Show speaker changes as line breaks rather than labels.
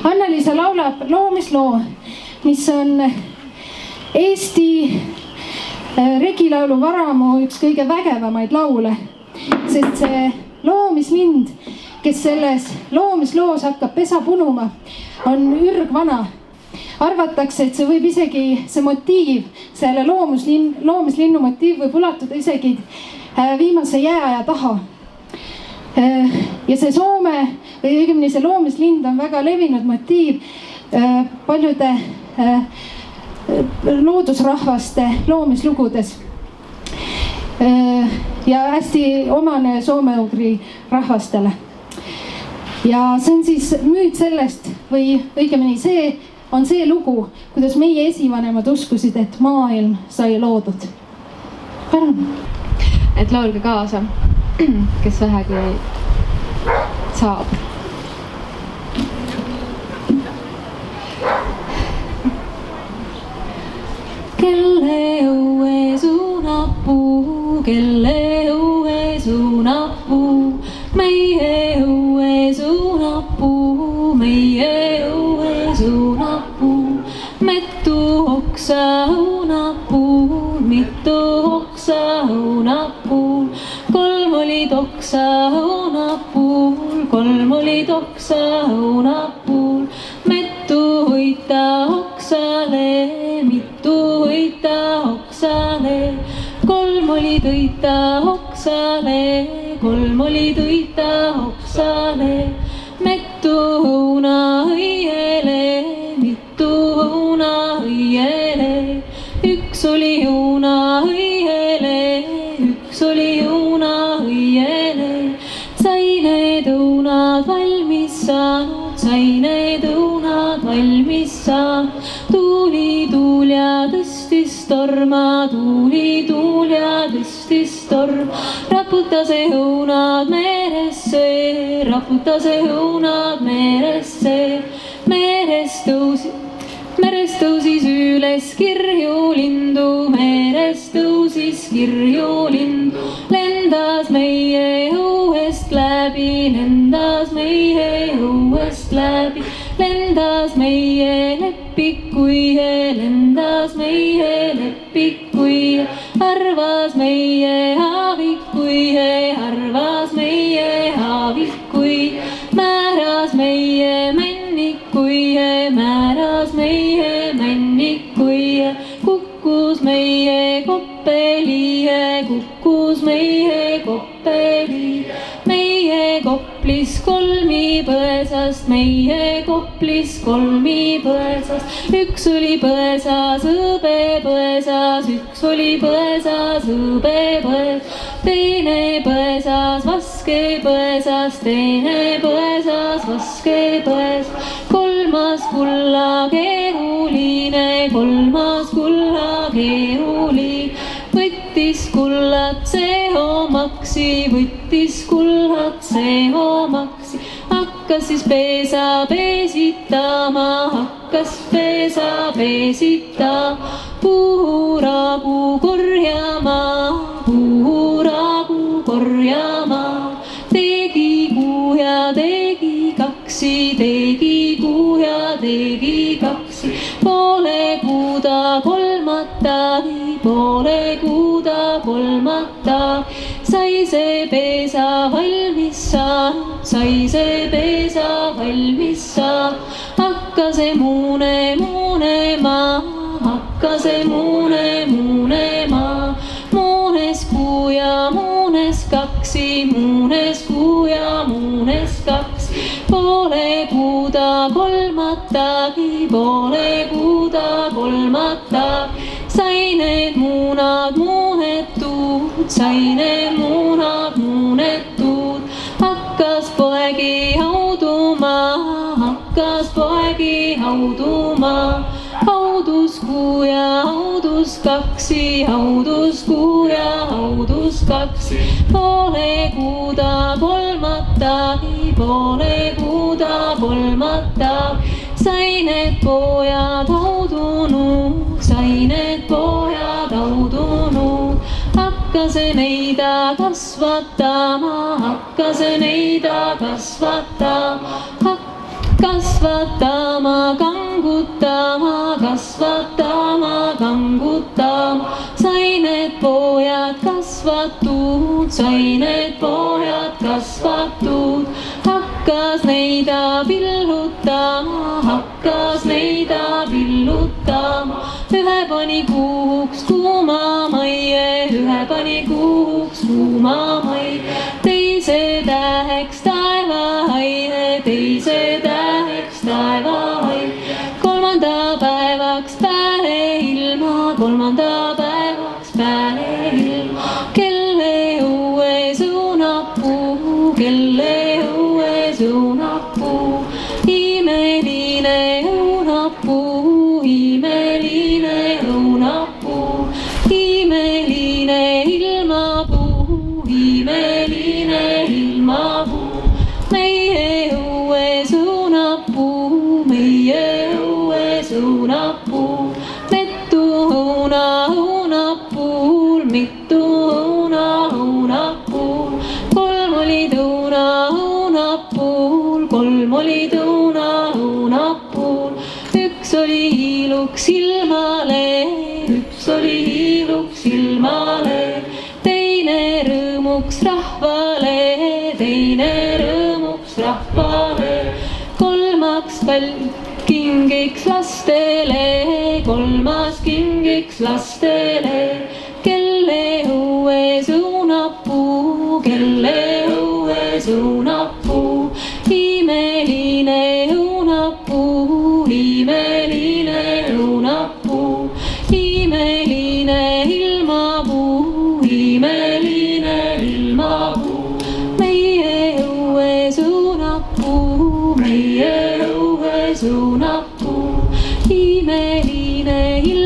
Anna-Liisa laulab loomisloo, mis on Eesti regilaulu varamu üks kõige vägevamaid laule, sest see loomislind, kes selles loomisloos hakkab pesa punuma, on ürgvana. Arvatakse, et see võib isegi, see motiiv, selle loomislinnu motiiv võib ulatuda isegi viimase jääaja taha. Ja see Soome või õigemini see loomislind on väga levinud motiiv paljude loodusrahvaste loomislugudes ja hästi omane soome-ugri rahvastele. Ja see on siis müüt sellest või õigemini see on see lugu, kuidas meie esivanemad uskusid, et maailm sai loodud. Palun.
Et laulge kaasa, kes vähegi saab. Kelle õue suunab puu, kelle õue suunab puu, meie õue suunab puu, meie õue suunab puu. Mitu oksa õunab puul, mitu oksa õunab puul, kolm olid oksa õunab puul, kolm olid oksa õunab puul. Mitu hoita oksale, mitu hoita oksale, kolm olid õita oksale, kolm olid õita oksale. Mitu õuna õiele, mitu õuna õiele, üks oli õuna õiele, üks oli õuna õiele. Sai need õunad valmis saanud, sai need õunad valmis saanud. Tuuli tuul ja tõstis torma, tuuli tuul ja tõstis torm. Raputas õunad meresse, raputas õunad meresse. Merest tõusis üles kirju lindu, merest tõusis kirju lindu. Lendas meie õuest läbi, lendas meie õuest läbi. Lendas meie lepikuie, lendas meie lepikuie. Arvas meie haavikuie, arvas meie haavikuie. Määras meie männikuie, määras meie männikuie. Kukkus meie koppelie, kukkus meie koppelie. Meie koplis kolmi põesast, meie koplis kolmi põesast. Üks oli põesas, hõbe põesas, üks oli põesas, hõbe põesas. Teine põesas, vaske põesas, teine põesas, vaske põesas. Kolmas kulla keeruline, kolmas kulla keeruline. Võttis kullat see omaksi, võttis kullat see omaksi. Hakkas siis pesa pesitama, hakkas pesa pesitama. Puuragu korjama, puuragu korjama. Tegi kuu ja tegi kaksi, tegi kuu ja tegi kaksi. Poole kuuda kolmatagi, poole kuuda kolmatagi. Sai see pesa valmis saanud, sai see pesa valmis saanud. Hakkas see muunema, hakkas see muunema. Muunes kuu ja muunes kaksi, muunes kuu ja muunes kaksi. Poole kuuda kolmatagi, poole kuuda kolmatagi. Sai need muunad muunetud, sai need muunad muunetud. Hakkas poegi hauduma, hakkas poegi hauduma. Haudus kuu ja haudus kaksi, haudus kuu ja haudus kaksi. Poole kuuda kolmatagi, poole kuuda kolmatagi. Sai need pojad haudunud, sai need pojad haudunud. Hakkas neida kasvatama, hakkas neida kasvatama. kasvatama, kangutama, kasvatama, kangutama. Sai need pojad kasvatud, sai need pojad kasvatud. Hakkas neid abillutama, hakkas neid abillutama. Ühe pani kuuks kuuma maie, ühe pani kuuks kuuma maie. Teise täheks taevahaie, teise täheks taevahaie. Kolmanda päevaks päeilma, kolmanda päevaks päeilma. Kelle õues õunapuu, kelle õues õunapuu. Imeline õunapuu, imeline õunapuu. Imeline ilmapuu, imeline ilmapuu. Meie õues õunapuu, meie õues õunapuu. Mitu õuna õunapuul, mitu õuna õunapuul. Kolm olid õuna õunapuul, kolm olid õuna õunapuul. Üks oli hiiluks ilmale, üks oli hiiluks ilmale. Teine rõõmuks rahvale, teine rõõmuks rahvale. Kolmas kingiks lastele, kolmas kingiks lastele. Kelle õues õunapuu, kelle õues õunapuu. Imeline õunapuu, imeline õunapuu. Imeline ilmapuu, imeline ilmapuu. Meie õues õunapuu, meie õues õunapuu. Imeline ilmapuu.